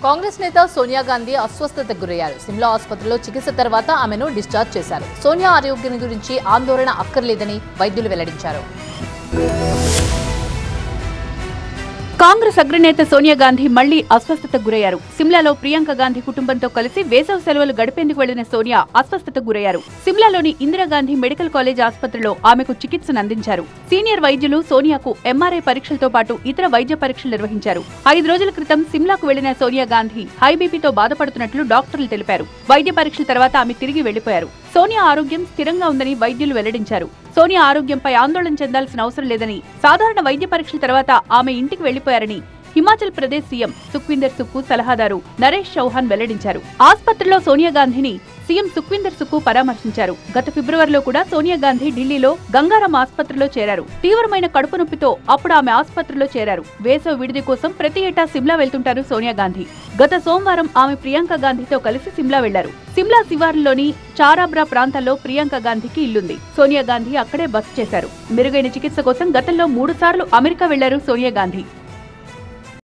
కాంగ్రెస్ నేత సోనియా గాంధీ అస్వస్థతకు గురయ్యారు. సిమ్లా ఆసుపత్రిలో చికిత్స తర్వాత ఆమెను డిశ్చార్జ్ చేశారు. సోనియా ఆరోగ్యం గురించి ఆందోళన అక్కర్లేదని వైద్యులు వెల్లడించారు. కాంగ్రెస్ అగ్రనేత సోనియా గాంధీ మళ్లీ అస్వస్థతకు గురయ్యారు. సిమ్లాలో ప్రియాంక గాంధీ కుటుంబంతో కలిసి వేసవి సెలవులు గడిపేందుకు వెళ్లిన సోనియా అస్వస్థతకు గురయ్యారు. సిమ్లాలోని ఇందిరాగాంధీ మెడికల్ కాలేజ్ ఆసుపత్రిలో ఆమెకు చికిత్సను అందించారు. సీనియర్ వైద్యులు సోనియాకు ఎంఆర్ఐ పరీక్షలతో పాటు ఇతర వైద్య పరీక్షలు నిర్వహించారు. 5 రోజుల క్రితం సిమ్లాకు వెళ్లిన సోనియా గాంధీ హై బీపీతో బాధపడుతున్నట్లు డాక్టర్లు తెలిపారు. వైద్య పరీక్షల తర్వాత ఆమె తిరిగి వెళ్లిపోయారు. సోనియా ఆరోగ్యం స్థిరంగా ఉందని వైద్యులు వెల్లడించారు. సోనియా ఆరోగ్యంపై ఆందోళన చెందాల్సిన అవసరం లేదని, సాధారణ వైద్య పరీక్షల తర్వాత ఆమె ఇంటికి వెళ్లిపోయారని హిమాచల్ ప్రదేశ్ సీఎం సుఖ్వీందర్ సుఖ్కు సలహాదారు నరేష్ చౌహాన్ వెల్లడించారు. ఆసుపత్రిలో సోనియా గాంధీని సీఎం సుఖ్వీందర్ సుఖ్కు పరామర్శించారు. గత ఫిబ్రవరిలో కూడా సోనియా గాంధీ ఢిల్లీలో గంగారాం ఆసుపత్రిలో చేరారు. తీవ్రమైన కడుపు నొప్పితో అప్పుడు ఆమె ఆసుపత్రిలో చేరారు. వేసవి విడిది కోసం ప్రతి ఏటా సిమ్లా వెళ్తుంటారు సోనియా గాంధీ. గత సోమవారం ఆమె ప్రియాంక గాంధీతో కలిసి సిమ్లా వెళ్లారు. సిమ్లా శివారులోని చారాబ్రా ప్రాంతాల్లో ప్రియాంక గాంధీకి ఇల్లుంది. సోనియా గాంధీ అక్కడే బస చేశారు. మెరుగైన చికిత్స కోసం గతంలో 3 సార్లు అమెరికా వెళ్లారు సోనియా గాంధీ.